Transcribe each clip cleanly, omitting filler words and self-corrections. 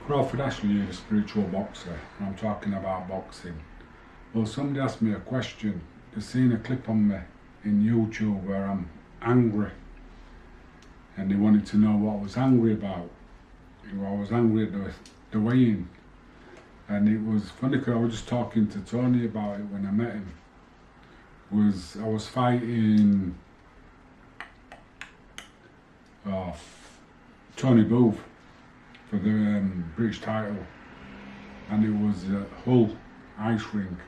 Crawford Ashley is a spiritual boxer, and I'm talking about boxing. Well, somebody asked me a question. They've seen a clip on me in YouTube where I'm angry, and they wanted to know what I was angry about. I was angry at the weigh-in, and it was funny because I was just talking to Tony about it when I met him. I was fighting Tony Booth for the British title, and it was at Hull ice rink.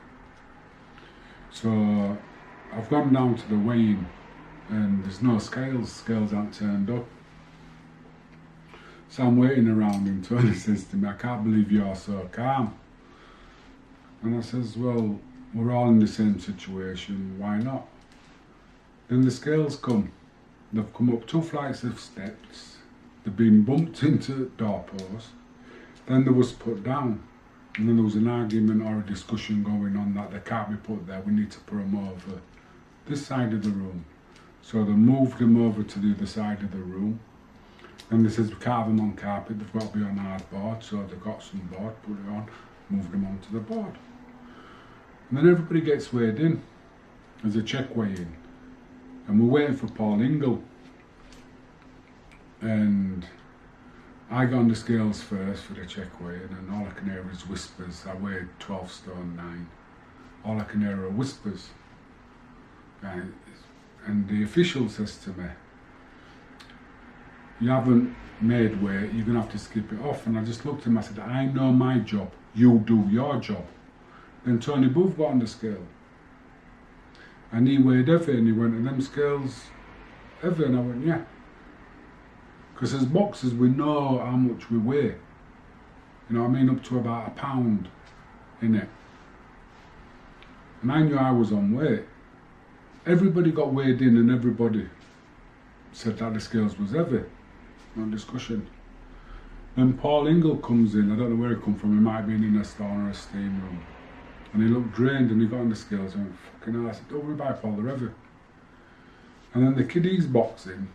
So I've gone down to the weigh-in and there's no scales aren't turned up. So I'm waiting around and Tony says to me, "I can't believe you're so calm." And I says, "Well, we're all in the same situation, why not?" Then the scales come. They've come up 2 flights of steps, they've been bumped into the doorpost, then they was put down, and then there was an argument or a discussion going on that they can't be put there, we need to put them over this side of the room. So they moved them over to the other side of the room, and they says we can't have them on carpet, they've got to be on hard board, so they got some board, put it on, moved them onto the board. And then everybody gets weighed in as a check weigh-in, and we're waiting for Paul Ingle. And I got on the scales first for the check weigh-in, and all I can hear is whispers. I weighed 12 stone 9. All I can hear are whispers. And the official says to me, "You haven't made weight, you're going to have to skip it off." And I just looked at him, I said, "I know my job, you do your job." Then Tony Booth got on the scale, and he weighed heavy, and he went, "Are them scales heavy?" And I went, "Yeah." Because as boxers, we know how much we weigh. You know what I mean? Up to about £1 pound in it. And I knew I was on weight. Everybody got weighed in and everybody said that the scales was heavy. No discussion. Then Paul Ingle comes in. I don't know where he come from. He might have been in a sauna or a steam room. And he looked drained and he got on the scales and went, "Fucking hell." I said, "Don't worry about it, Paul, they're heavy." And then the kid he's boxing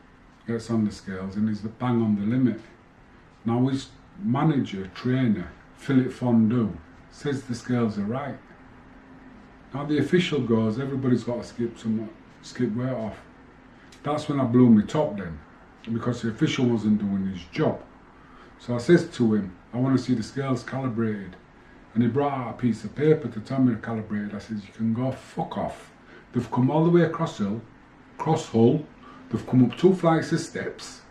gets on the scales and he's bang on the limit. Now his manager, trainer, Philip Fondue, says the scales are right. Now the official goes, everybody's got to skip weight off. That's when I blew my top then, because the official wasn't doing his job. So I says to him, "I want to see the scales calibrated." And he brought out a piece of paper to tell me to calibrate. I says, "You can go fuck off. They've come all the way across Hull, they've come up 2 flights of steps,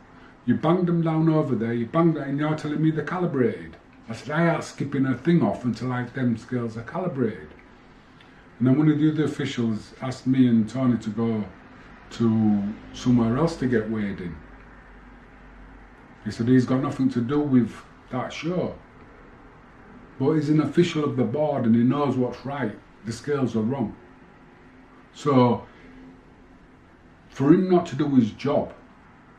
you banged them down over there, you banged it, and you're telling me they're calibrated." I said, "I ain't skipping a thing off until them scales are calibrated." And then one of the other officials asked me and Tony to go to somewhere else to get weighed in. He said he's got nothing to do with that show. But he's an official of the board and he knows what's right. The scales are wrong. So for him not to do his job,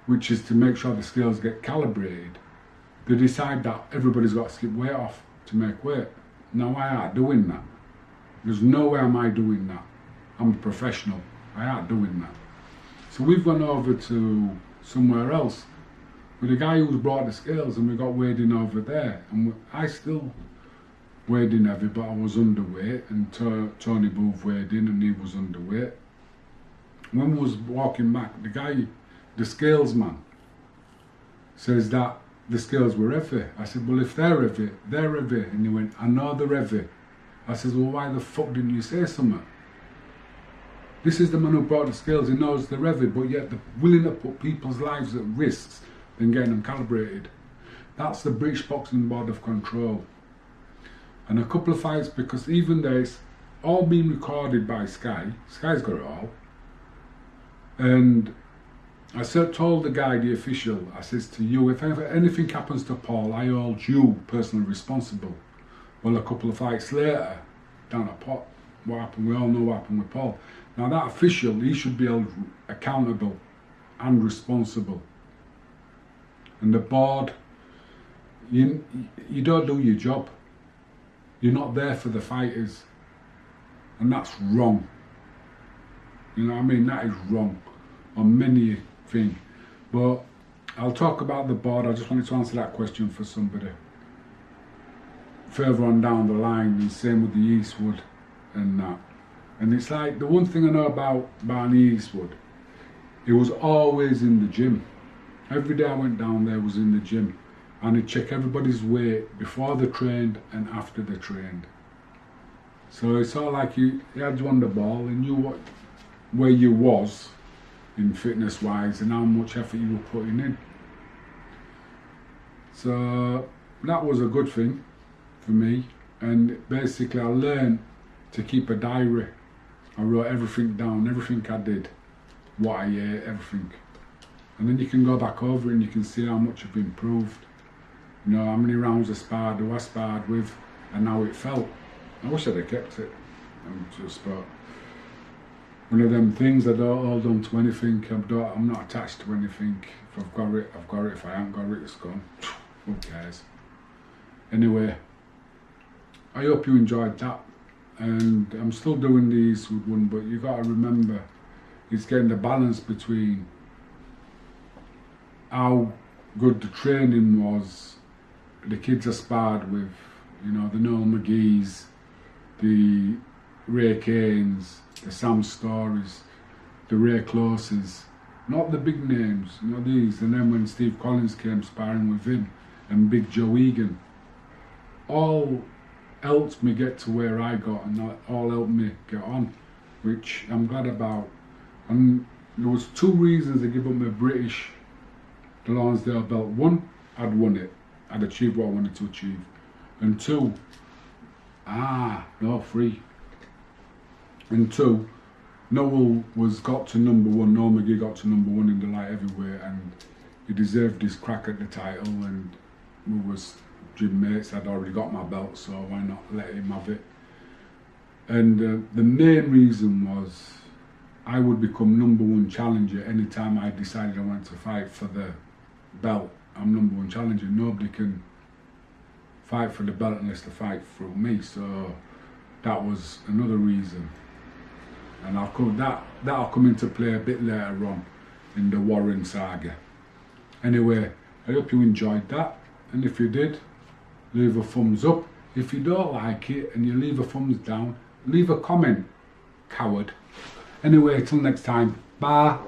which is to make sure the scales get calibrated, they decide that everybody's got to skip weight off to make weight. Now I ain't doing that. There's no way am I doing that. I'm a professional. I ain't doing that. So we've gone over to somewhere else with a guy who's brought the scales, and we got weighed in over there. And I still weighed in heavy, but I was underweight, and Tony Booth weighed in and he was underweight. When we was walking back, the scales man, says that the scales were heavy. I said, "Well, if they're heavy, they're heavy." And he went, "I know they're heavy." I said, "Well, why the fuck didn't you say something? This is the man who brought the scales, he knows they're heavy, but yet they're willing to put people's lives at risk than getting them calibrated." That's the British Boxing Board of Control. And a couple of fights, because even though it's all been recorded by Sky, Sky's got it all. And I told the guy, the official, I says to you, "If ever anything happens to Paul, I hold you personally responsible." Well, a couple of fights later, down at Pot, what happened? We all know what happened with Paul. Now that official, he should be held accountable and responsible. And the board, you don't do your job. You're not there for the fighters. And that's wrong. You know what I mean? That is wrong on many things. But I'll talk about the board. I just wanted to answer that question for somebody. further on down the line, and same with the Eastwood and that. And it's like, the one thing I know about Barney Eastwood, he was always in the gym. Every day I went down there was in the gym, and he'd check everybody's weight before they trained and after they trained. So it's all like he had you on the ball, he knew where you was in fitness wise and how much effort you were putting in. So that was a good thing for me, and basically I learned to keep a diary. I wrote everything down, everything I did, what I ate, everything. And then you can go back over it and you can see how much I've improved. You know, how many rounds I sparred, who I sparred with, and how it felt. I wish I'd have kept it. I'm just one of them things I don't hold on to anything. I'm not attached to anything. If I've got it, I've got it. If I haven't got it, it's gone. Who cares? Anyway, I hope you enjoyed that. And I'm still doing the Eastwood one, but you got to remember, it's getting the balance between how good the training was, the kids I sparred with, you know, the Noel McGee's, the Ray Kane's, the Sam Stories, the Ray Closes, not the big names, you know, these. And then when Steve Collins came sparring with him, and Big Joe Egan, all helped me get to where I got, and that all helped me get on, which I'm glad about. And there was 2 reasons to give up my the Lonsdale belt. 1, I'd won it, I'd achieved what I wanted to achieve, and 2, 3. And 2, Noel got to number 1, Noel McGee got to number 1 in the light heavyweight, and he deserved his crack at the title, and we was gym mates. I'd already got my belt, so why not let him have it? And the main reason was I would become number 1 challenger anytime I decided I wanted to fight for the belt. I'm number 1 challenger. Nobody can fight for the belt unless they fight through me. So that was another reason. And that'll come into play a bit later on in the Warren saga. Anyway, I hope you enjoyed that, and if you did, leave a thumbs up. If you don't like it and you leave a thumbs down, leave a comment, coward. Anyway, till next time, bye.